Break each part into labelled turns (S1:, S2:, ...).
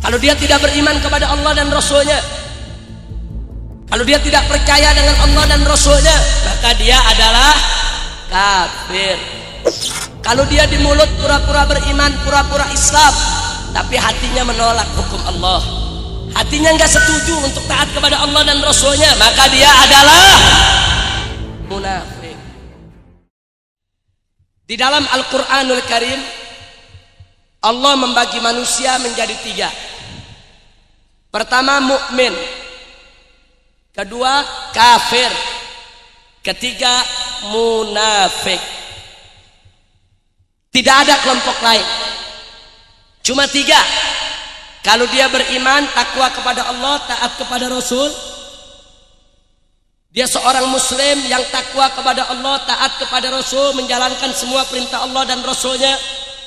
S1: Kalau dia tidak beriman kepada Allah dan Rasulnya, kalau dia tidak percaya dengan Allah dan Rasulnya, maka dia adalah kafir. Kalau dia di mulut pura-pura beriman, pura-pura Islam, tapi hatinya menolak hukum Allah, hatinya nggak setuju untuk taat kepada Allah dan Rasulnya, maka dia adalah munafik. Di dalam Al-Quranul Karim, Allah membagi manusia menjadi 3. Pertama mukmin, kedua kafir, ketiga munafik. Tidak ada kelompok lain, cuma 3. Kalau dia beriman, takwa kepada Allah, taat kepada Rasul, dia seorang muslim yang takwa kepada Allah, taat kepada Rasul, menjalankan semua perintah Allah dan Rasulnya,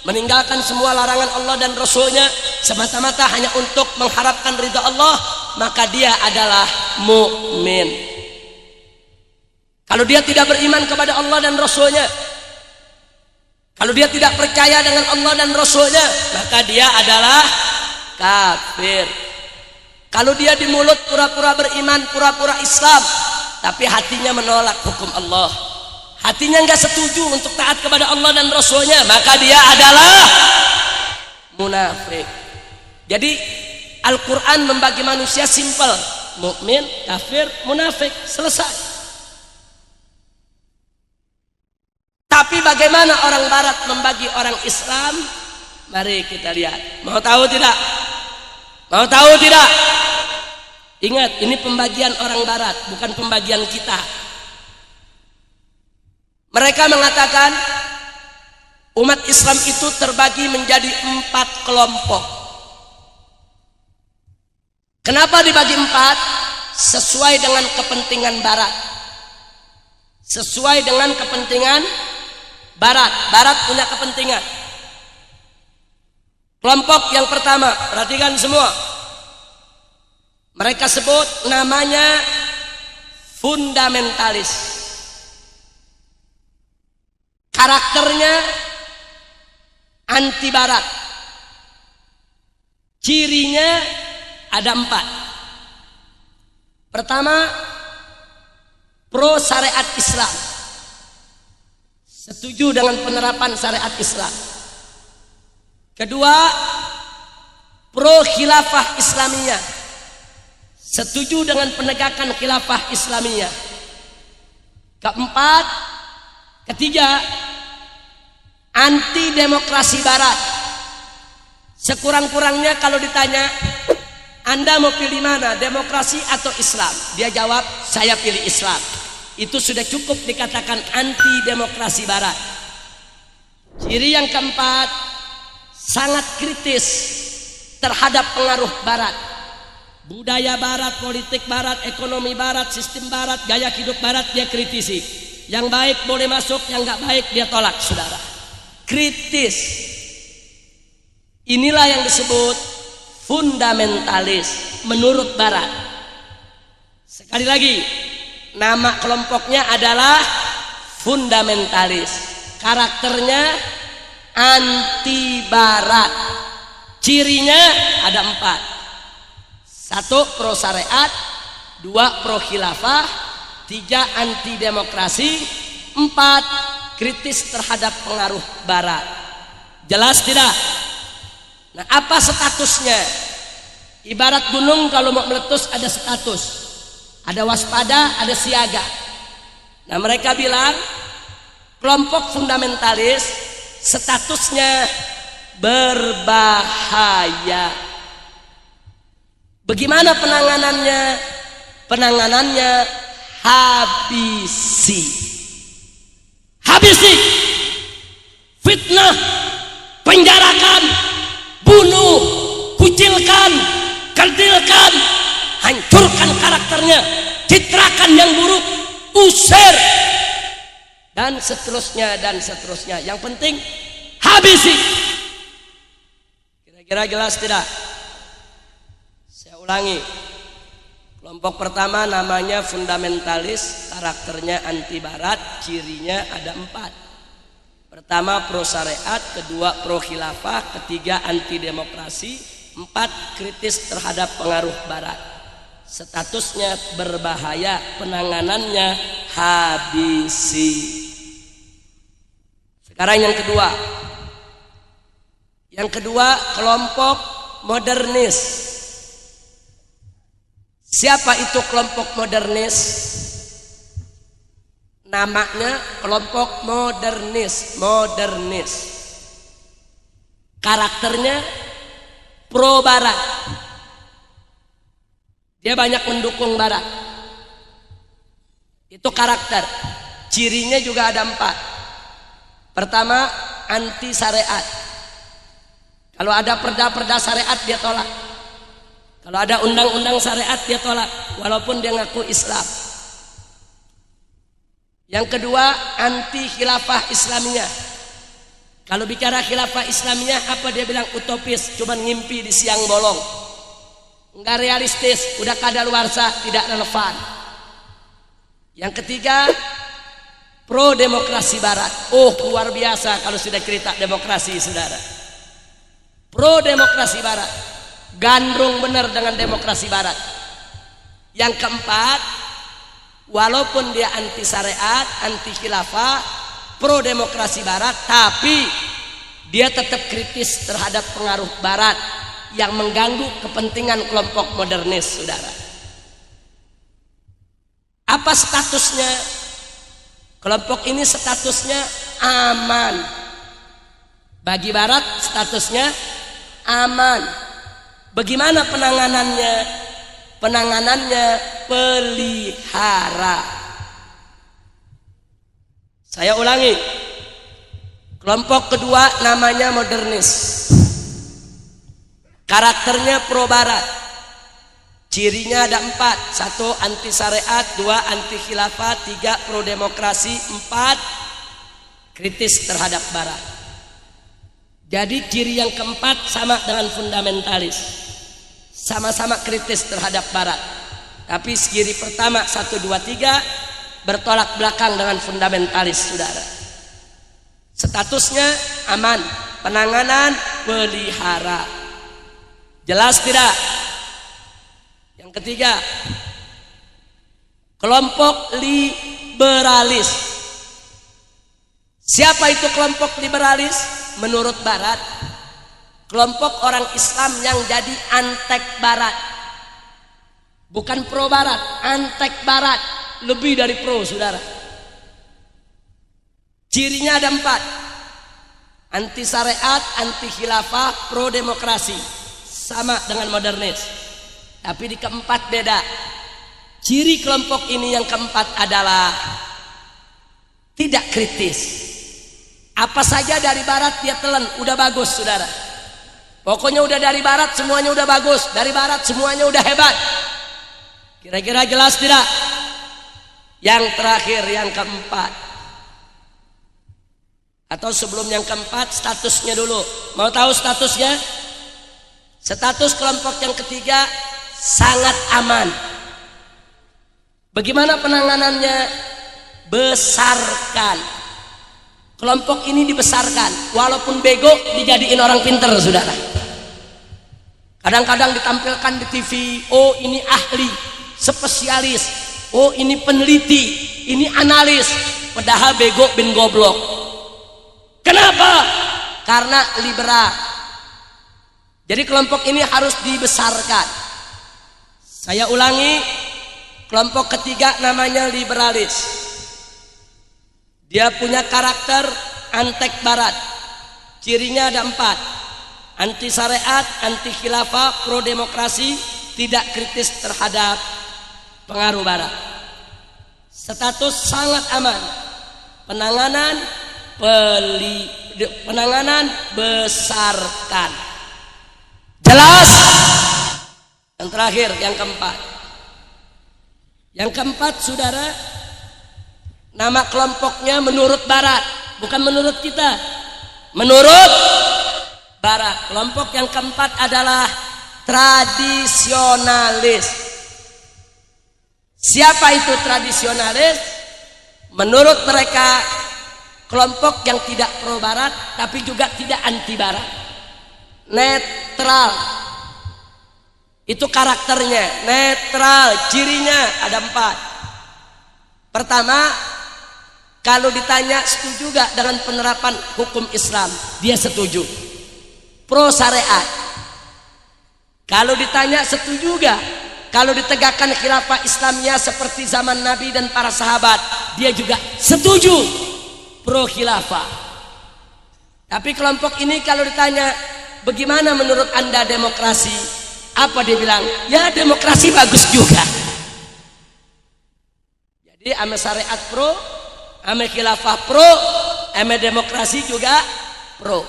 S1: meninggalkan semua larangan Allah dan Rasulnya semata-mata hanya untuk mengharapkan ridha Allah, maka dia adalah mukmin. Kalau dia tidak beriman kepada Allah dan Rasulnya, kalau dia tidak percaya dengan Allah dan Rasulnya, maka dia adalah kafir. Kalau dia di mulut pura-pura beriman, pura-pura Islam, tapi hatinya menolak hukum Allah, hatinya nggak setuju untuk taat kepada Allah dan Rasulnya, maka dia adalah munafik. Jadi Al-Quran membagi manusia simpel: mukmin, kafir, munafik, selesai. Tapi bagaimana orang Barat membagi orang Islam? Mari kita lihat. Mau tahu tidak? Mau tahu tidak? Ingat, ini pembagian orang Barat, bukan pembagian kita. Mereka mengatakan umat Islam itu terbagi menjadi 4 kelompok. Kenapa dibagi 4? Sesuai dengan kepentingan Barat. Sesuai dengan kepentingan Barat. Barat punya kepentingan. Kelompok yang pertama, perhatikan semua. Mereka sebut namanya fundamentalis. Karakternya anti Barat. Cirinya ada 4. Pertama, pro syariat Islam, setuju dengan penerapan syariat Islam. Kedua, pro khilafah Islamiyah, setuju dengan penegakan khilafah Islamiyah. Ketiga, anti demokrasi Barat. Sekurang-kurangnya kalau ditanya, Anda mau pilih mana, demokrasi atau Islam? Dia jawab, saya pilih Islam. Itu sudah cukup dikatakan anti demokrasi Barat. Ciri yang keempat, sangat kritis terhadap pengaruh Barat. Budaya Barat, politik Barat, ekonomi Barat, sistem Barat, gaya hidup Barat dia kritisi. Yang baik boleh masuk, yang nggak baik dia tolak, saudara. Kritis. Inilah yang disebut fundamentalis menurut Barat. Sekali lagi, nama kelompoknya adalah fundamentalis. Karakternya anti Barat. Cirinya ada 4. 1 pro syariat, 2 pro khilafah, 3 anti demokrasi, 4 kritis terhadap pengaruh Barat. Jelas tidak? Nah, apa statusnya? Ibarat gunung kalau mau meletus ada status, ada waspada, ada siaga. Nah, mereka bilang kelompok fundamentalis statusnya berbahaya. Bagaimana penanganannya? Penanganannya habisi. Habisi. Fitnah, penjarakan, bunuh, kucilkan, kerdilkan, hancurkan karakternya, citrakan yang buruk, usir, dan seterusnya dan seterusnya. Yang penting habisi. Kira-kira jelas tidak? Saya ulangi. Kelompok pertama namanya fundamentalis, karakternya anti Barat, cirinya ada 4. Pertama pro syariat, kedua pro khilafah, ketiga anti demokrasi, 4. Kritis terhadap pengaruh barat. Statusnya berbahaya, penanganannya habisi. Sekarang yang kedua. Yang kedua, kelompok modernis. Siapa itu kelompok modernis? Namanya kelompok modernis. Karakternya pro barat. Dia banyak mendukung barat. Itu karakter. Cirinya juga ada 4. Pertama, anti syariat. Kalau ada perda-perda syariat dia tolak. Kalau ada undang-undang syariat dia tolak, walaupun dia ngaku Islam. Yang kedua, anti khilafah Islamiyah. Kalau bicara khilafah Islamiyah, apa dia bilang? Utopis, cuma ngimpi di siang bolong. Enggak realistis, udah kadaluarsa, tidak relevan. Yang ketiga, pro demokrasi barat. Oh, luar biasa kalau sudah cerita demokrasi, saudara. Pro demokrasi barat, gandrung benar dengan demokrasi barat. Yang keempat, walaupun dia anti syariat, anti khilafah, pro demokrasi barat, tapi dia tetap kritis terhadap pengaruh barat yang mengganggu kepentingan kelompok modernis, saudara. Apa statusnya? Kelompok ini statusnya aman. Bagi barat statusnya aman. Bagaimana penanganannya? Penanganannya pelihara. Saya ulangi. Kelompok kedua namanya modernis. Karakternya pro barat. Cirinya ada 4. 1. Anti syariat. 2. Anti khilafah. 3. Pro demokrasi. 4. Kritis terhadap barat. Jadi ciri yang keempat sama dengan fundamentalis. Sama-sama kritis terhadap barat. Tapi ciri pertama 1, 2, 3 bertolak belakang dengan fundamentalis, saudara. Statusnya aman. Penanganan pelihara. Jelas tidak? Yang ketiga, kelompok liberalis. Siapa itu kelompok liberalis? Menurut barat, kelompok orang Islam yang jadi antek barat. Bukan pro barat, antek barat. Lebih dari pro, saudara. Cirinya ada 4. Anti syariat, anti khilafah, pro demokrasi. Sama dengan modernis. Tapi di keempat beda. Ciri kelompok ini yang keempat adalah tidak kritis. Apa saja dari barat dia telan, udah bagus, saudara. Pokoknya udah dari barat semuanya udah bagus, dari barat semuanya udah hebat. Kira-kira jelas tidak? Yang terakhir, yang keempat. Atau sebelum yang keempat, statusnya dulu. Mau tahu statusnya? Status kelompok yang ketiga sangat aman. Bagaimana penanganannya? Besarkan. Kelompok ini dibesarkan. Walaupun bego dijadiin orang pinter, saudara. Kadang-kadang ditampilkan di TV. Oh, ini ahli, spesialis. Oh, ini peneliti, ini analis. Padahal bego bin goblok. Kenapa? Karena liberal. Jadi kelompok ini harus dibesarkan. Saya ulangi, kelompok ketiga namanya liberalis. Dia punya karakter antek barat. Cirinya ada 4. Anti syariat, anti khilafah, pro demokrasi, tidak kritis terhadap pengaruh barat. Status sangat aman. Penanganan besarkan. Jelas? Yang terakhir, yang keempat. Yang keempat, saudara, nama kelompoknya menurut barat, bukan menurut kita. Menurut barat. Kelompok yang keempat adalah tradisionalis. Siapa itu tradisionalis? Menurut mereka, kelompok yang tidak pro barat tapi juga tidak anti barat. Netral. Itu karakternya, netral, cirinya ada 4. Pertama, kalau ditanya setuju gak dengan penerapan hukum Islam, dia setuju, pro syariat. Kalau ditanya setuju gak kalau ditegakkan khilafah Islamnya seperti zaman Nabi dan para sahabat, dia juga setuju, pro khilafah. Tapi kelompok ini kalau ditanya bagaimana menurut Anda demokrasi, apa dia bilang? Ya demokrasi bagus juga. Jadi ame syariat pro, ame khilafah pro, ame demokrasi juga pro.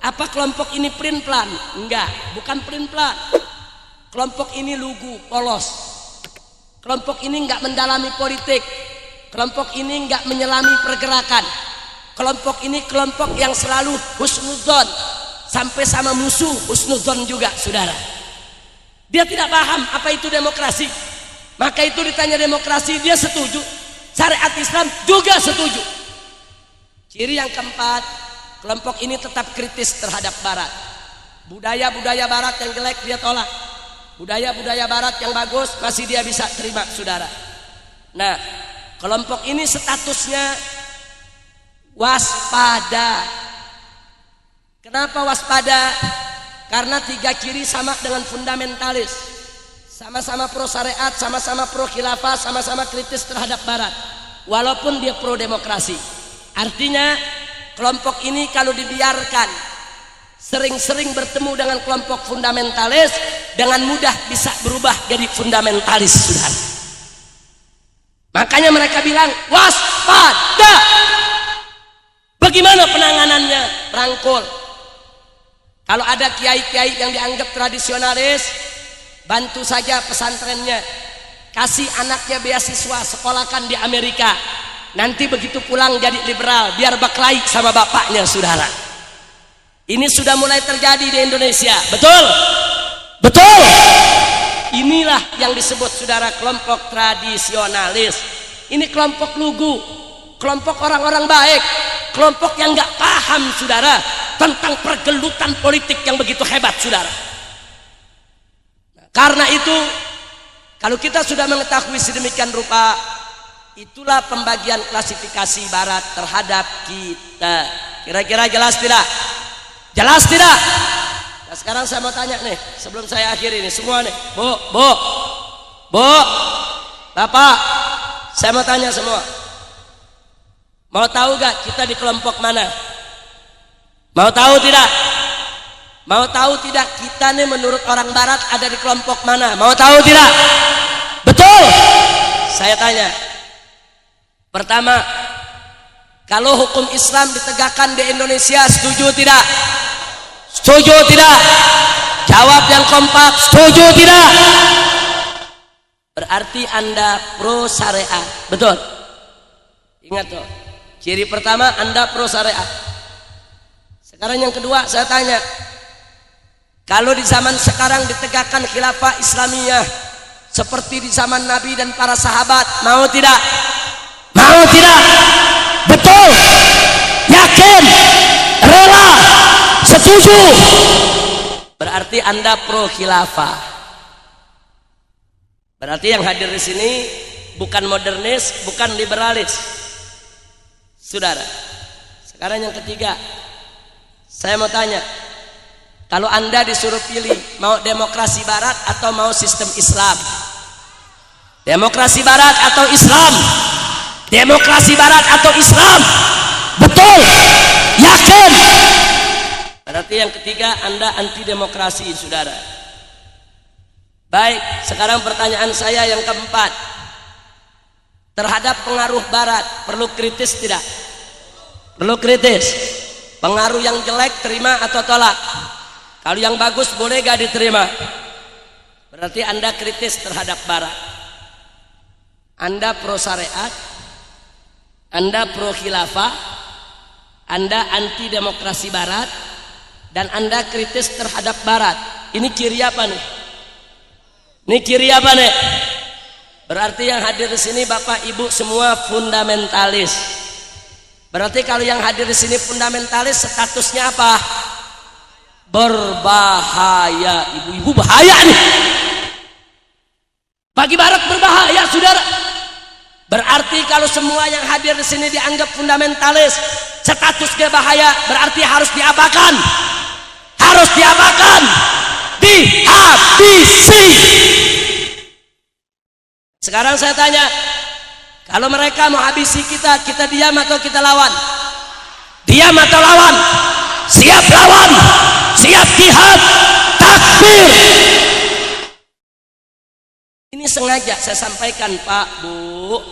S1: Apa kelompok ini pelin-pelan? Enggak, bukan pelin-pelan. Kelompok ini lugu, polos. Kelompok ini enggak mendalami politik. Kelompok ini enggak menyelami pergerakan. Kelompok ini kelompok yang selalu husnudzon, sampai sama musuh husnudzon juga, saudara. Dia tidak paham apa itu demokrasi. Maka itu ditanya demokrasi, dia setuju. Syariat Islam juga setuju. Ciri yang keempat, kelompok ini tetap kritis terhadap Barat. Budaya-budaya Barat yang jelek dia tolak. Budaya-budaya Barat yang bagus masih dia bisa terima, saudara. Nah, kelompok ini statusnya waspada. Kenapa waspada? Karena 3 ciri sama dengan fundamentalis. Sama-sama pro syariat, sama-sama pro khilafah, sama-sama kritis terhadap Barat. Walaupun dia pro demokrasi. Artinya kelompok ini kalau dibiarkan sering-sering bertemu dengan kelompok fundamentalis, dengan mudah bisa berubah jadi fundamentalis, saudara. Makanya mereka bilang waspada. Bagaimana penanganannya? Rangkul. Kalau ada kiai-kiai yang dianggap tradisionalis, bantu saja pesantrennya, kasih anaknya beasiswa, sekolahkan di Amerika. Nanti begitu pulang jadi liberal, biar baklai sama bapaknya, saudara. Ini sudah mulai terjadi di Indonesia, betul? Betul. Inilah yang disebut, saudara, kelompok tradisionalis. Ini kelompok lugu, kelompok orang-orang baik, kelompok yang nggak paham, saudara, tentang pergelutan politik yang begitu hebat, saudara. Karena itu, kalau kita sudah mengetahui sedemikian rupa, itulah pembagian klasifikasi Barat terhadap kita. Kira-kira jelas tidak? Jelas tidak? Nah, sekarang saya mau tanya nih, sebelum saya akhiri nih, semua nih, Bu, Bapak, saya mau tanya semua. Mau tahu gak kita di kelompok mana? Mau tahu tidak? Mau tahu tidak kita nih menurut orang Barat ada di kelompok mana? Mau tahu tidak? Betul. Saya tanya. Pertama, kalau hukum Islam ditegakkan di Indonesia, setuju tidak? Setuju tidak? Jawab yang kompak, setuju tidak? Berarti Anda pro syariat, betul? Ingat tuh, ciri pertama Anda pro syariat. Sekarang yang kedua saya tanya, kalau di zaman sekarang ditegakkan khilafah Islamiyah seperti di zaman Nabi dan para sahabat, mau tidak? Mau tidak? Betul? Yakin? Rela? Setuju? Berarti Anda pro khilafah. Berarti yang hadir di sini bukan modernis, bukan liberalis, saudara. Sekarang yang ketiga, saya mau tanya, kalau Anda disuruh pilih, mau demokrasi Barat atau mau sistem Islam? Demokrasi Barat atau Islam? Demokrasi Barat atau Islam? Betul? Yakin? Berarti yang ketiga, Anda anti demokrasi, saudara. Baik, sekarang pertanyaan saya yang keempat, terhadap pengaruh Barat perlu kritis tidak? Perlu kritis. Pengaruh yang jelek terima atau tolak? Kalau yang bagus boleh gak diterima? Berarti Anda kritis terhadap Barat. Anda pro syariat, Anda pro khilafah, Anda anti demokrasi Barat, dan Anda kritis terhadap Barat. Ini ciri apa nih? Ini ciri apa nih? Berarti yang hadir di sini Bapak Ibu semua fundamentalis. Berarti kalau yang hadir di sini fundamentalis, statusnya apa? Berbahaya. Ibu-ibu bahaya nih. Bagi barat berbahaya, saudara. Berarti kalau semua yang hadir di sini dianggap fundamentalis, statusnya bahaya, berarti harus diapakan? Harus diapakan? Dihabisi. Sekarang saya tanya, kalau mereka mau habisi kita, kita diam atau kita lawan? Diam atau lawan? Siap lawan, siap jihad, takbir. Ini sengaja saya sampaikan, Pak, Bu,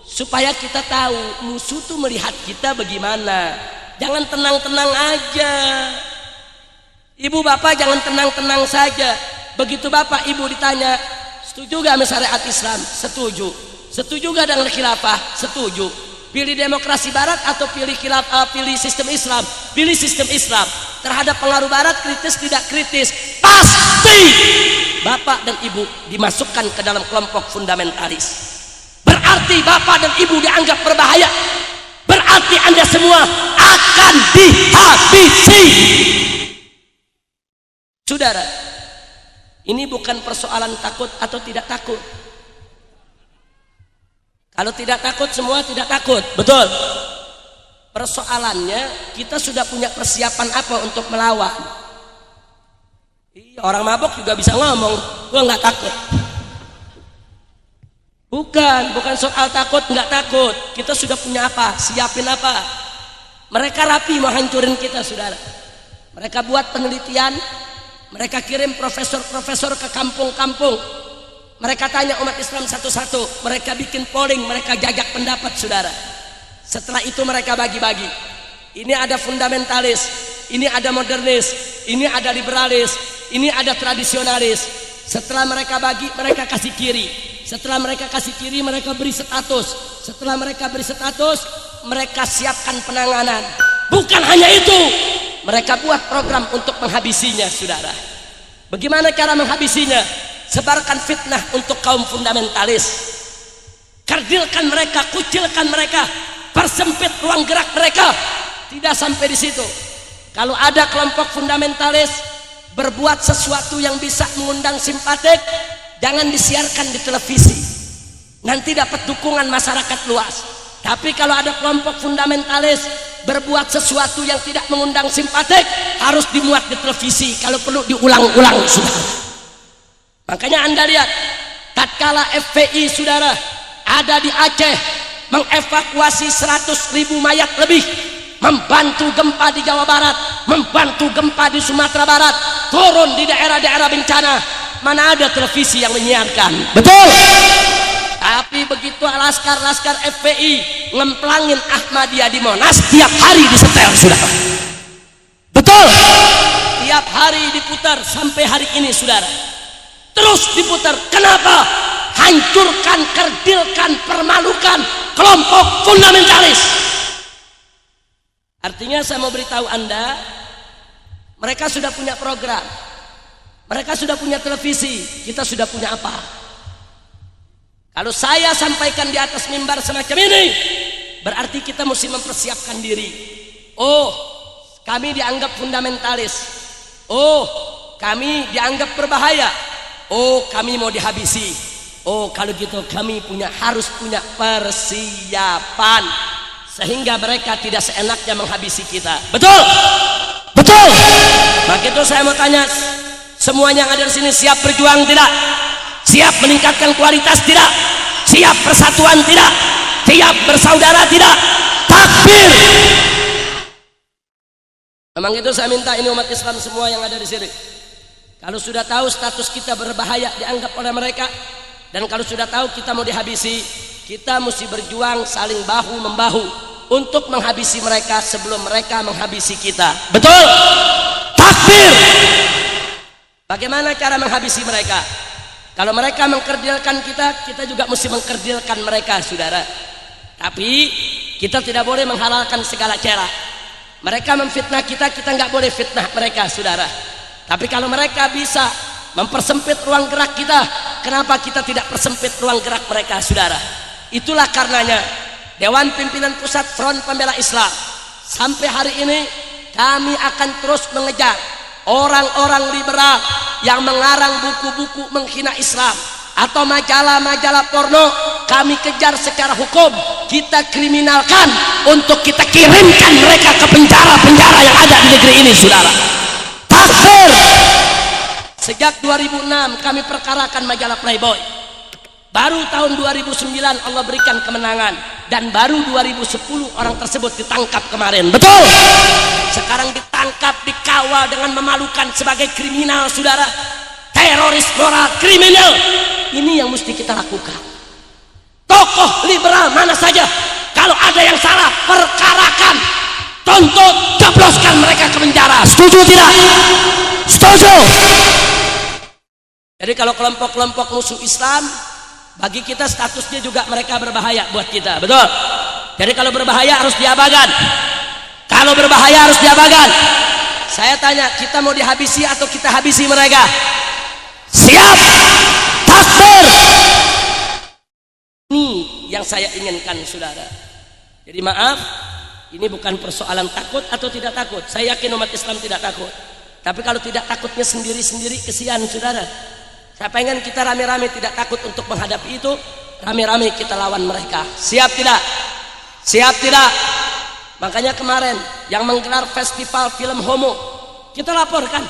S1: supaya kita tahu musuh tuh melihat kita bagaimana. Jangan tenang-tenang aja. Ibu bapak jangan tenang-tenang saja. Begitu bapak ibu ditanya, setuju gak sama syariat Islam? Setuju. Setuju gak dengan khilafah? Setuju. Pilih demokrasi barat atau pilih sistem Islam? Pilih sistem Islam. Terhadap pengaruh barat kritis tidak kritis? Pasti bapak dan ibu dimasukkan ke dalam kelompok fundamentalis. Berarti bapak dan ibu dianggap berbahaya. Berarti Anda semua akan dihabisi. Saudara, ini bukan persoalan takut atau tidak takut. Kalau tidak takut, semua tidak takut, betul. Persoalannya, kita sudah punya persiapan apa untuk melawan? Iya, orang mabok juga bisa ngomong, gua nggak takut. Bukan soal takut nggak takut. Kita sudah punya apa? Siapin apa? Mereka rapi mau hancurin kita, saudara. Mereka buat penelitian, mereka kirim profesor-profesor ke kampung-kampung. Mereka tanya umat Islam satu-satu, mereka bikin polling, mereka jajak pendapat, saudara. Setelah itu mereka bagi-bagi. Ini ada fundamentalis, ini ada modernis, ini ada liberalis, ini ada tradisionalis. Setelah mereka bagi, mereka kasih kiri. Setelah mereka kasih kiri, mereka beri status. Setelah mereka beri status, mereka siapkan penanganan. Bukan hanya itu, mereka buat program untuk menghabisinya, saudara. Bagaimana cara menghabisinya? Sebarkan fitnah untuk kaum fundamentalis. Kerdilkan mereka, kucilkan mereka, persempit ruang gerak mereka. Tidak sampai di situ. Kalau ada kelompok fundamentalis berbuat sesuatu yang bisa mengundang simpatik, jangan disiarkan di televisi. Nanti dapat dukungan masyarakat luas. Tapi kalau ada kelompok fundamentalis berbuat sesuatu yang tidak mengundang simpatik, harus dimuat di televisi. Kalau perlu diulang-ulang, saudara. Makanya Anda lihat, tatkala FPI, saudara, ada di Aceh mengevakuasi 100.000 mayat lebih, membantu gempa di Jawa Barat, membantu gempa di Sumatera Barat, turun di daerah-daerah bencana, mana ada televisi yang menyiarkan? Betul. Tapi begitu laskar-laskar FPI ngemplangin Ahmadiyah di Monas, tiap hari disetel, saudara. Betul. Tiap hari diputar sampai hari ini, saudara. Terus diputar. Kenapa? Hancurkan, kerdilkan, permalukan kelompok fundamentalis. Artinya saya mau beritahu Anda, mereka sudah punya program, mereka sudah punya televisi, kita sudah punya apa? Kalau saya sampaikan di atas mimbar semacam ini, berarti kita mesti mempersiapkan diri. Oh, kami dianggap fundamentalis. Oh, kami dianggap berbahaya. Oh, kami mau dihabisi. Oh, kalau gitu kami harus punya persiapan sehingga mereka tidak seenaknya menghabisi kita. Betul? Betul. Maka itu saya mau tanya, semuanya yang ada di sini siap berjuang tidak? Siap meningkatkan kualitas tidak? Siap persatuan tidak? Siap bersaudara tidak? Takbir. Memang itu saya minta ini umat Islam semua yang ada di sini. Kalau sudah tahu status kita berbahaya dianggap oleh mereka, dan kalau sudah tahu kita mau dihabisi, kita mesti berjuang saling bahu-membahu untuk menghabisi mereka sebelum mereka menghabisi kita. Betul? Takbir! Bagaimana cara menghabisi mereka? Kalau mereka mengkerdilkan kita, kita juga mesti mengkerdilkan mereka, saudara. Tapi kita tidak boleh menghalalkan segala cara. Mereka memfitnah kita, kita nggak boleh fitnah mereka, saudara. Tapi kalau mereka bisa mempersempit ruang gerak kita, kenapa kita tidak persempit ruang gerak mereka, saudara? Itulah karenanya Dewan Pimpinan Pusat Front Pembela Islam sampai hari ini kami akan terus mengejar orang-orang liberal yang mengarang buku-buku menghina Islam, atau majalah-majalah porno kami kejar secara hukum, kita kriminalkan untuk kita kirimkan mereka ke penjara-penjara yang ada di negeri ini, saudara. Takbir. Sejak 2006 kami perkarakan majalah Playboy. Baru tahun 2009 Allah berikan kemenangan, dan baru 2010 orang tersebut ditangkap kemarin. Betul. Sekarang ditangkap, dikawal dengan memalukan sebagai kriminal, saudara. Teroris moral, kriminal. Ini yang mesti kita lakukan. Tokoh liberal mana saja, kalau ada yang salah, perkarakan, tuntut, jebloskan mereka ke penjara. Setuju tidak? Setuju. Jadi kalau kelompok-kelompok musuh Islam, bagi kita statusnya juga mereka berbahaya buat kita, betul? Jadi kalau berbahaya harus diabaikan. Kalau berbahaya harus diabaikan. Saya tanya, kita mau dihabisi atau kita habisi mereka? Siap. Takbir. Ini yang saya inginkan, saudara. Jadi maaf, ini bukan persoalan takut atau tidak takut. Saya yakin umat Islam tidak takut. Tapi kalau tidak takutnya sendiri-sendiri, kesian, saudara. Saya pengen kita rame-rame tidak takut untuk menghadapi itu. Rame-rame kita lawan mereka. Siap tidak? Siap tidak? Makanya kemarin yang menggelar festival film homo, kita laporkan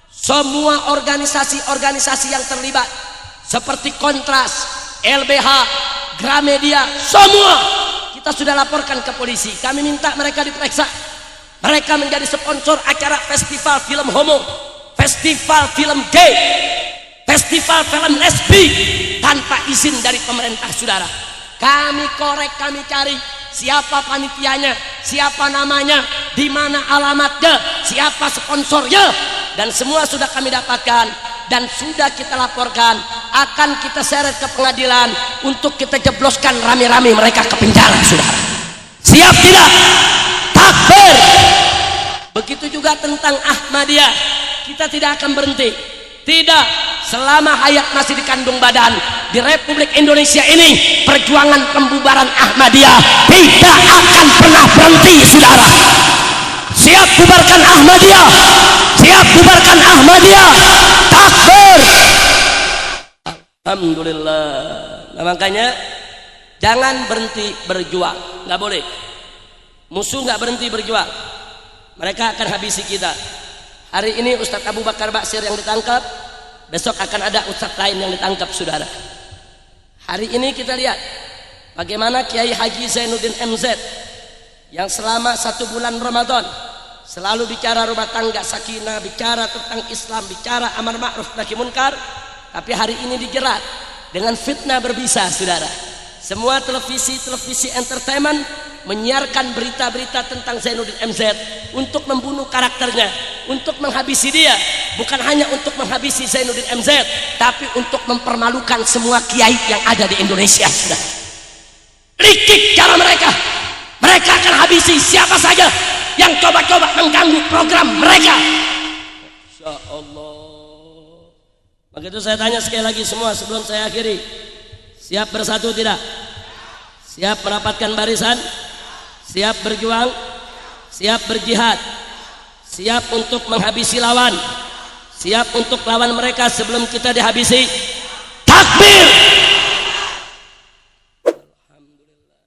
S1: semua organisasi-organisasi yang terlibat, seperti Kontras, LBH, Gramedia, semua kita sudah laporkan ke polisi. Kami minta mereka diperiksa. Mereka menjadi sponsor acara festival film homo, festival film gay, festival film lesbi tanpa izin dari pemerintah, saudara. Kami korek, kami cari siapa panitianya, siapa namanya, di mana alamatnya, siapa sponsornya, dan semua sudah kami dapatkan dan sudah kita laporkan. Akan kita seret ke pengadilan untuk kita jebloskan rame-rame mereka ke penjara, saudara. Siap tidak? Takbir. Begitu juga tentang Ahmadiyah, kita tidak akan berhenti. Tidak, selama hayat masih dikandung badan di Republik Indonesia ini, perjuangan pembubaran Ahmadiyah tidak akan pernah berhenti, saudara. Siap bubarkan Ahmadiyah, siap bubarkan Ahmadiyah. Takbir. Alhamdulillah. Nah, makanya jangan berhenti berjuang, nggak boleh. Musuh nggak berhenti berjuang, mereka akan habisi kita. Hari ini Ustadz Abu Bakar Baksir yang ditangkap, besok akan ada Ustadz lain yang ditangkap, saudara. Hari ini kita lihat bagaimana Kiai Haji Zainuddin MZ yang selama 1 bulan Ramadan selalu bicara rumah tangga sakinah, bicara tentang Islam, bicara amar ma'ruf nahi munkar, tapi hari ini dijerat dengan fitnah berbisa, saudara. Semua televisi entertainment menyiarkan berita-berita tentang Zainuddin MZ untuk membunuh karakternya, untuk menghabisi dia. Bukan hanya untuk menghabisi Zainuddin MZ, tapi untuk mempermalukan semua kiai yang ada di Indonesia, sudah. Licik cara mereka. Mereka akan habisi siapa saja yang coba-coba mengganggu program mereka. Insya Allah. Maka itu saya tanya sekali lagi semua sebelum saya akhiri, siap bersatu tidak? Siap merapatkan barisan? Siap berjuang? Siap berjihad? Siap untuk menghabisi lawan? Siap untuk lawan mereka sebelum kita dihabisi? Takbir. Alhamdulillah.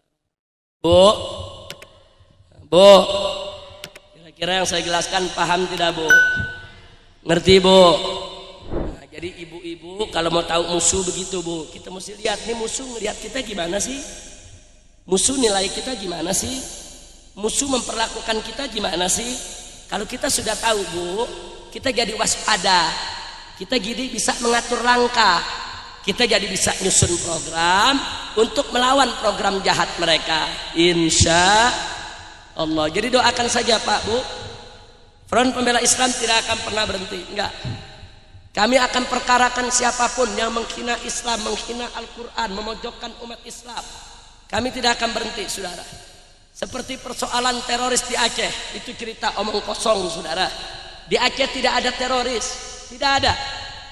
S1: Bu, kira-kira yang saya jelaskan paham tidak, Bu? Ngerti, Bu? Nah, jadi ibu-ibu kalau mau tahu musuh begitu, Bu, kita mesti lihat nih musuh ngelihat kita gimana sih? Musuh nilai kita gimana sih? Musuh memperlakukan kita gimana sih? Kalau kita sudah tahu, Bu, kita jadi waspada. Kita jadi bisa mengatur langkah. Kita jadi bisa nyusun program untuk melawan program jahat mereka. Insya Allah. Jadi doakan saja, Pak, Bu. Front Pembela Islam tidak akan pernah berhenti. Enggak. Kami akan perkarakan siapapun yang menghina Islam, menghina Al-Quran, memojokkan umat Islam. Kami tidak akan berhenti, saudara. Seperti persoalan teroris di Aceh, itu cerita omong kosong, saudara. Di Aceh tidak ada teroris, tidak ada.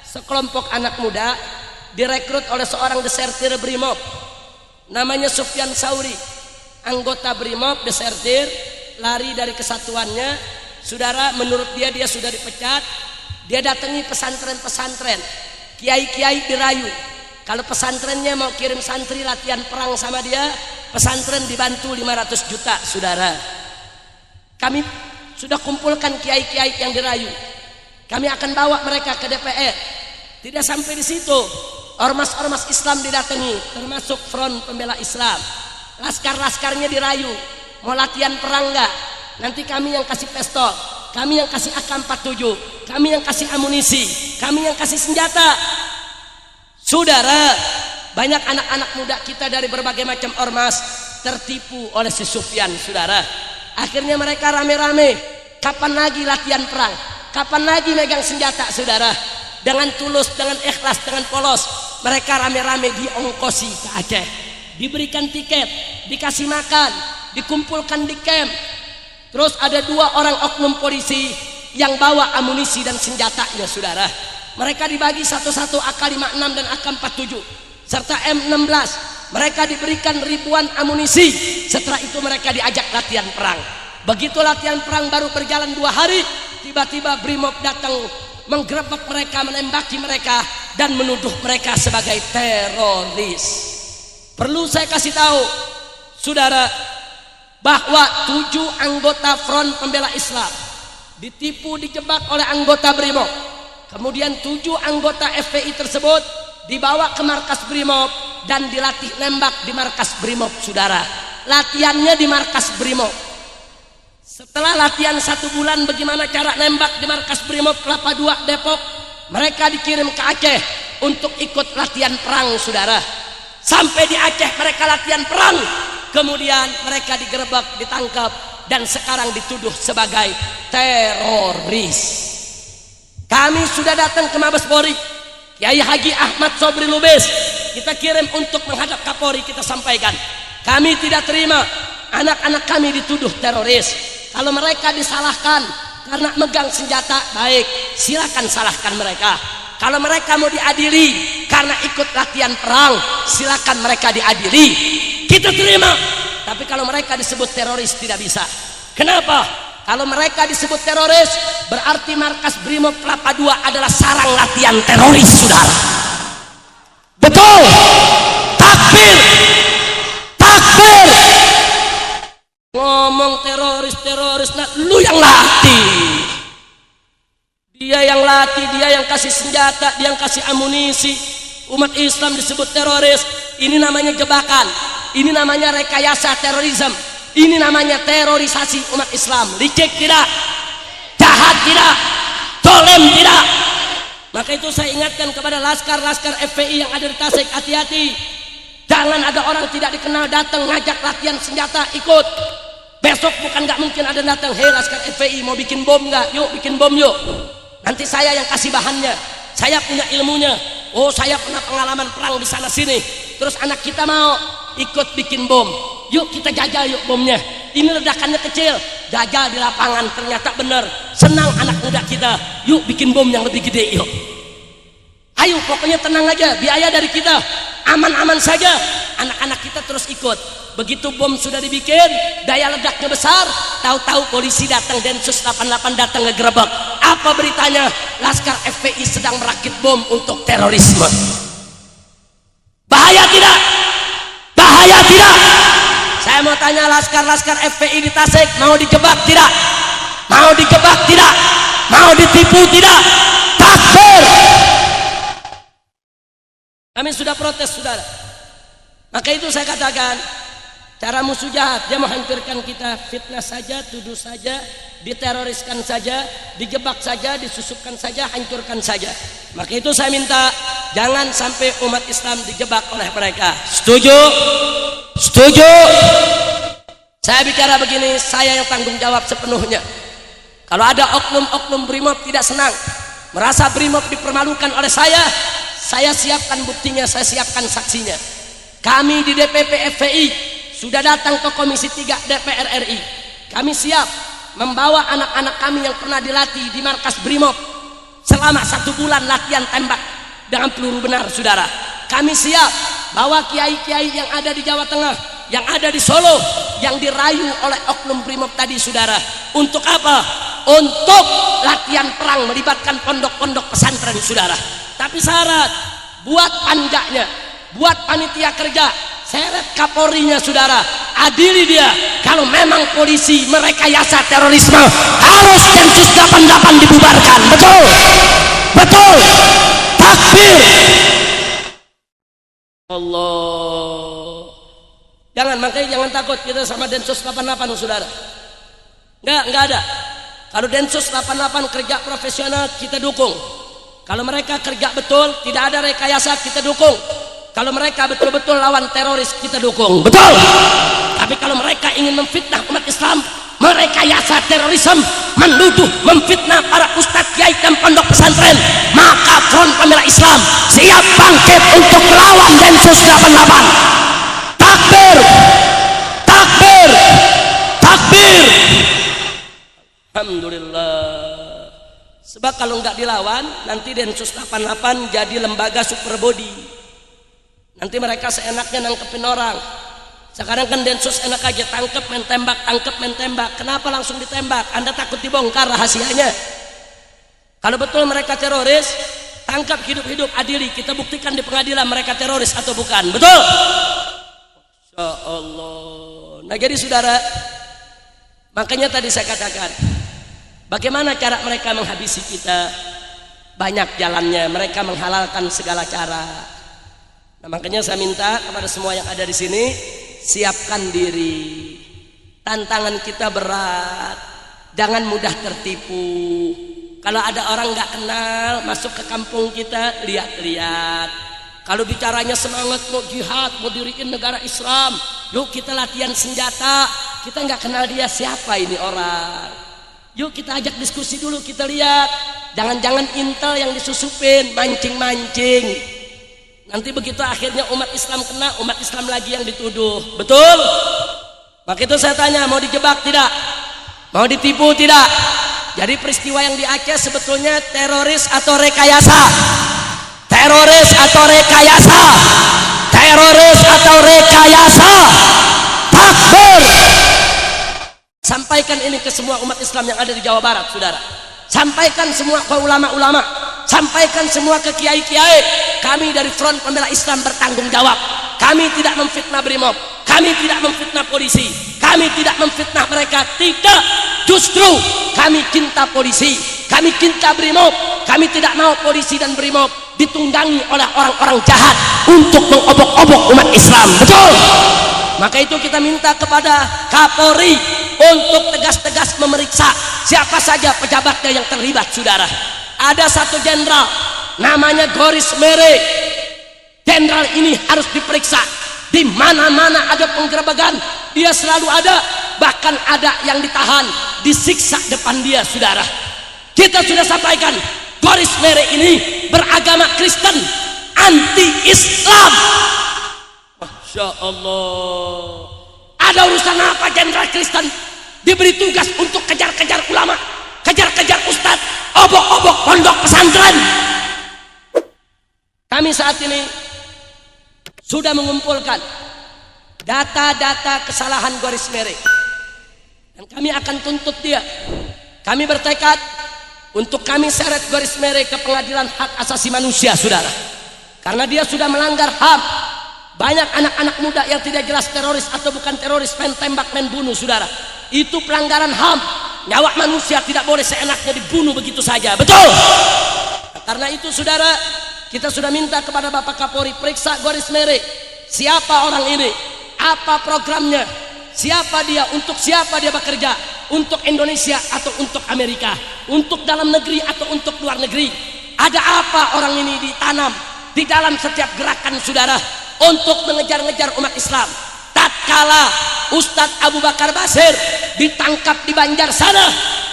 S1: Sekelompok anak muda direkrut oleh seorang desertir Brimob, namanya Sufyan Sauri, anggota Brimob, desertir, lari dari kesatuannya. Saudara, menurut dia sudah dipecat. Dia datangi pesantren-pesantren, kiai-kiai dirayu, Kalau pesantrennya mau kirim santri latihan perang sama dia, pesantren dibantu 500 juta, saudara. Kami sudah kumpulkan kiai-kiai yang dirayu. Kami akan bawa mereka ke DPR. Tidak sampai di situ, ormas-ormas Islam didatangi, termasuk Front Pembela Islam. Laskar-laskarnya dirayu, mau latihan perang enggak? Nanti kami yang kasih pistol, kami yang kasih AK-47, kami yang kasih amunisi, kami yang kasih senjata. Saudara, banyak anak-anak muda kita dari berbagai macam ormas tertipu oleh si Sufyan, saudara. Akhirnya mereka rame-rame, kapan lagi latihan perang? Kapan lagi megang senjata, saudara? Dengan tulus, dengan ikhlas, dengan polos, mereka rame-rame diongkosi ke Aceh, diberikan tiket, dikasih makan, dikumpulkan di camp. Terus ada 2 orang oknum polisi yang bawa amunisi dan senjatanya, saudara. Mereka dibagi satu-satu AK-56 dan AK-47 serta M16. Mereka diberikan ribuan amunisi. Setelah itu mereka diajak latihan perang. Begitu latihan perang baru berjalan 2 hari, tiba-tiba Brimob datang menggerebek mereka, menembaki mereka dan menuduh mereka sebagai teroris. Perlu saya kasih tahu, saudara, bahwa 7 anggota Front Pembela Islam ditipu, dijebak oleh anggota Brimob. Kemudian 7 anggota FPI tersebut dibawa ke markas Brimob dan dilatih nembak di markas Brimob, saudara. Latihannya di markas Brimob. Setelah latihan 1 bulan bagaimana cara nembak di markas Brimob Kelapa II Depok, mereka dikirim ke Aceh untuk ikut latihan perang, saudara. Sampai di Aceh mereka latihan perang, kemudian mereka digerebek, ditangkap dan sekarang dituduh sebagai teroris. Kami sudah datang ke Mabes Polri, Kiai Haji Ahmad Sobri Lubis, kita kirim untuk menghadap Kapolri, kita sampaikan kami tidak terima anak-anak kami dituduh teroris. Kalau mereka disalahkan karena megang senjata, baik, silakan salahkan mereka. Kalau mereka mau diadili karena ikut latihan perang, silakan mereka diadili, kita terima. Tapi kalau mereka disebut teroris tidak bisa. Kenapa? Kalau mereka disebut teroris, berarti markas Brimob Kelapa II adalah sarang latihan teroris, saudara. Betul. Takbir. Takbir. Ngomong teroris, nah, lu yang latih. Dia yang latih, dia yang kasih senjata, dia yang kasih amunisi. Umat Islam disebut teroris. Ini namanya jebakan. Ini namanya rekayasa terorisme. Ini namanya terorisasi umat Islam. Licik tidak, jahat tidak, zalim tidak. Maka itu saya ingatkan kepada laskar-laskar FPI yang ada di Tasik, hati-hati. Jangan ada orang tidak dikenal datang ngajak latihan senjata ikut. Besok bukan nggak mungkin ada datang, hei laskar FPI mau bikin bom nggak? Yuk bikin bom yuk. Nanti saya yang kasih bahannya, saya punya ilmunya. Oh saya pernah pengalaman perang di sana sini. Terus anak kita mau ikut bikin bom. Yuk kita jajal yuk bomnya. Ini ledakannya kecil, jajal di lapangan, ternyata benar. Senang anak muda kita. Yuk bikin bom yang lebih gede yuk. Ayo pokoknya tenang aja, biaya dari kita, aman-aman saja. Anak-anak kita terus ikut. Begitu bom sudah dibikin, daya ledaknya besar, tahu-tahu polisi datang, Densus 88 datang ngegerebek. Apa beritanya? Laskar FPI sedang merakit bom untuk terorisme. Bahaya tidak? Bahaya tidak? Saya mau tanya laskar-laskar FPI di Tasik, mau dijebak tidak? Mau dijebak tidak? Mau ditipu tidak? Takbir! Kami sudah protes, saudara. Maka itu saya katakan, cara musuh jahat, dia menghancurkan kita, fitnah saja, tuduh saja, diteroriskan saja, dijebak saja, disusupkan saja, hancurkan saja. Maka itu saya minta, jangan sampai umat Islam dijebak oleh mereka. Setuju? Setuju? Saya bicara begini, saya yang tanggung jawab sepenuhnya. Kalau ada oknum-oknum Brimob tidak senang, merasa Brimob dipermalukan oleh saya siapkan buktinya, saya siapkan saksinya. Kami di DPP FPI sudah datang ke Komisi 3 DPR RI. Kami siap membawa anak-anak kami yang pernah dilatih di markas Brimob selama 1 bulan latihan tembak dengan peluru benar, saudara. Kami siap bawa kiai-kiai yang ada di Jawa Tengah, yang ada di Solo, yang dirayu oleh oknum Brimob tadi, saudara. Untuk apa? Untuk latihan perang melibatkan pondok-pondok pesantren, saudara. Tapi syarat, buat panjaknya, buat panitia kerja, seret Kapolrinya saudara, adili dia. Kalau memang polisi merekayasa terorisme, harus Densus 88 dibubarkan. Betul, betul, takbir. Allah, makanya jangan takut kita sama Densus 88 saudara. Enggak ada. Kalau Densus 88 kerja profesional, kita dukung. Kalau mereka kerja betul, tidak ada rekayasa, kita dukung. Kalau mereka betul-betul lawan teroris, kita dukung. Betul. Tapi kalau mereka ingin memfitnah umat Islam, merekayasa terorisme, menuduh, memfitnah para ustadz, kiai dan pondok pesantren, maka Front Pembela Islam siap bangkit untuk melawan Densus 88. Takbir, takbir, takbir. Alhamdulillah. Sebab kalau nggak dilawan, nanti Densus 88 jadi lembaga super body. Nanti mereka seenaknya nangkepin orang. Sekarang kan Densus enak aja, tangkep main tembak, tangkep main tembak. Kenapa langsung ditembak? Anda takut dibongkar rahasianya. Kalau betul mereka teroris, tangkap hidup-hidup, adili. Kita buktikan di pengadilan mereka teroris atau bukan. Betul? Masya Allah. Nah jadi saudara, makanya tadi saya katakan, bagaimana cara mereka menghabisi kita? Banyak jalannya, mereka menghalalkan segala cara. Nah, makanya saya minta kepada semua yang ada di sini, siapkan diri. Tantangan kita berat, jangan mudah tertipu. Kalau ada orang nggak kenal masuk ke kampung kita, lihat-lihat. Kalau bicaranya semangat mau jihad, mau diriin negara Islam, yuk kita latihan senjata. Kita nggak kenal dia, siapa ini orang. Yuk kita ajak diskusi dulu, kita lihat. Jangan-jangan intel yang disusupin, mancing-mancing. Nanti begitu akhirnya umat Islam kena, umat Islam lagi yang dituduh. Betul? Maka itu saya tanya, mau dijebak tidak? Mau ditipu tidak? Jadi peristiwa yang di Aceh sebetulnya teroris atau rekayasa? Teroris atau rekayasa? Teroris atau rekayasa? Takbir! Sampaikan ini ke semua umat Islam yang ada di Jawa Barat, saudara. Sampaikan semua ke ulama-ulama, sampaikan semua ke kiai-kiai. Kami dari Front Pembela Islam bertanggung jawab. Kami tidak memfitnah Brimob, kami tidak memfitnah polisi, kami tidak memfitnah mereka. Tidak, justru kami cinta polisi, kami cinta Brimob. Kami tidak mau polisi dan Brimob ditunggangi oleh orang-orang jahat untuk mengobok-obok umat Islam. Betul? Maka itu kita minta kepada Kapolri untuk tegas-tegas memeriksa siapa saja pejabatnya yang terlibat, saudara. Ada satu jenderal namanya Goris Mere. Jenderal ini harus diperiksa. Di mana-mana ada penggerebekan, dia selalu ada. Bahkan ada yang ditahan, disiksa depan dia, saudara. Kita sudah sampaikan, Goris Mere ini beragama Kristen, anti-Islam. Masya Allah. Ada urusan apa jenderal Kristen diberi tugas untuk kejar-kejar ulama, kejar-kejar ustadz, obok-obok pondok pesantren? Kami saat ini sudah mengumpulkan data-data kesalahan Goris Mere, dan kami akan tuntut dia. Kami bertekad untuk kami seret Goris Mere ke pengadilan hak asasi manusia, saudara, karena dia sudah melanggar HAM. Banyak anak-anak muda yang tidak jelas teroris atau bukan teroris, main tembak, main bunuh, saudara. Itu pelanggaran HAM. Nyawa manusia tidak boleh seenaknya dibunuh begitu saja. Betul? Nah, karena itu saudara, kita sudah minta kepada Bapak Kapolri, periksa Goris Mere. Siapa orang ini? Apa programnya? Siapa dia? Untuk siapa dia bekerja? Untuk Indonesia atau untuk Amerika? Untuk dalam negeri atau untuk luar negeri? Ada apa orang ini ditanam di dalam setiap gerakan, saudara, untuk mengejar-ngejar umat Islam? Tatkala Ustadz Abu Bakar Basir ditangkap di Banjar sana,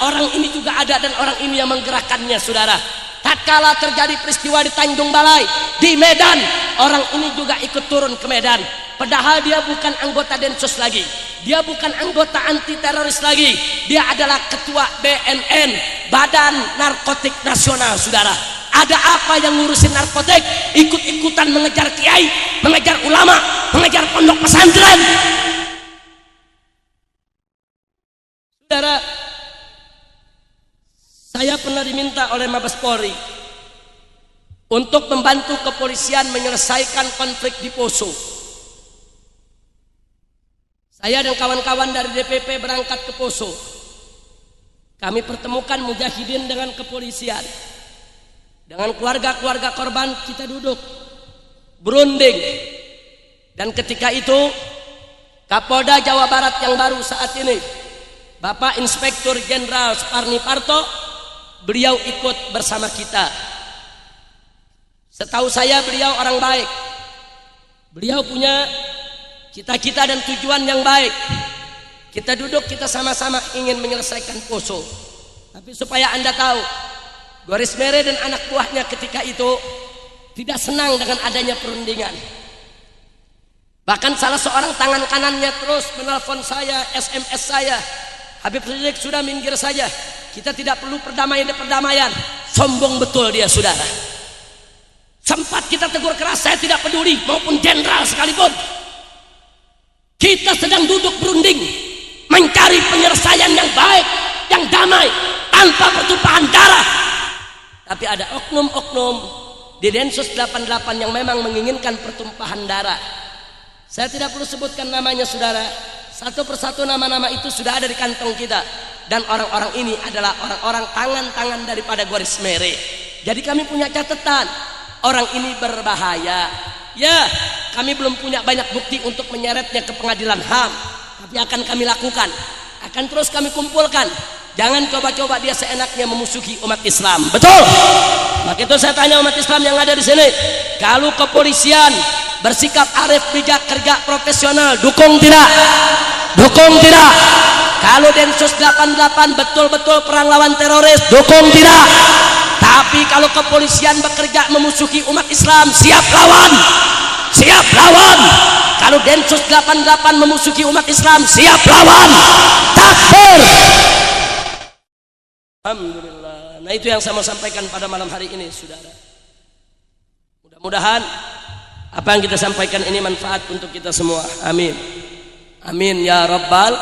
S1: orang ini juga ada dan orang ini yang menggerakkannya, saudara. Tatkala terjadi peristiwa di Tanjung Balai, di Medan, orang ini juga ikut turun ke Medan. Padahal dia bukan anggota Densus lagi, dia bukan anggota anti teroris lagi, dia adalah ketua BNN, Badan Narkotik Nasional, saudara. Ada apa yang ngurusin narkotik? Ikut-ikutan mengejar kiai, mengejar ulama, mengejar pondok pesantren. Saudara, saya pernah diminta oleh Mabes Polri untuk membantu kepolisian menyelesaikan konflik di Poso. Saya dan kawan-kawan dari DPP berangkat ke Poso. Kami pertemukan mujahidin dengan kepolisian. Dengan keluarga-keluarga korban kita duduk berunding. Dan ketika itu Kapolda Jawa Barat yang baru saat ini, Bapak Inspektur Jenderal Suparni Parto, beliau ikut bersama kita. Setahu saya beliau orang baik. Beliau punya cita-cita dan tujuan yang baik. Kita duduk, kita sama-sama ingin menyelesaikan Poso. Tapi supaya Anda tahu, Goris Mere dan anak buahnya ketika itu tidak senang dengan adanya perundingan. Bahkan salah seorang tangan kanannya terus menelpon saya, SMS saya, Habib Rizik sudah minggir saja, kita tidak perlu perdamaian. Sombong betul dia, saudara. Sempat kita tegur keras, saya tidak peduli, maupun jenderal sekalipun. Kita sedang duduk berunding, mencari penyelesaian yang baik, yang damai, tanpa pertumpahan darah. Tapi ada oknum-oknum di Densus 88 yang memang menginginkan pertumpahan darah. Saya tidak perlu sebutkan namanya, saudara. Satu persatu nama-nama itu sudah ada di kantong kita. Dan orang-orang ini adalah orang-orang tangan-tangan daripada Goris Mere. Jadi kami punya catatan, orang ini berbahaya. Ya, kami belum punya banyak bukti untuk menyeretnya ke pengadilan HAM, tapi akan kami lakukan, akan terus kami kumpulkan. Jangan coba-coba dia seenaknya memusuhi umat Islam. Betul? Maka itu saya tanya umat Islam yang ada di sini, kalau kepolisian bersikap arif, bijak, kerja profesional, dukung tidak? Dukung tidak? Kalau Densus 88 betul-betul perang lawan teroris, dukung tidak? Tapi kalau kepolisian bekerja memusuhi umat Islam, siap lawan? Siap lawan? Kalau Densus 88 memusuhi umat Islam, siap lawan? Takbir! Alhamdulillah. Nah, itu yang saya mau sampaikan pada malam hari ini, saudara. Mudah-mudahan apa yang kita sampaikan ini manfaat untuk kita semua. Amin. Amin ya rabbal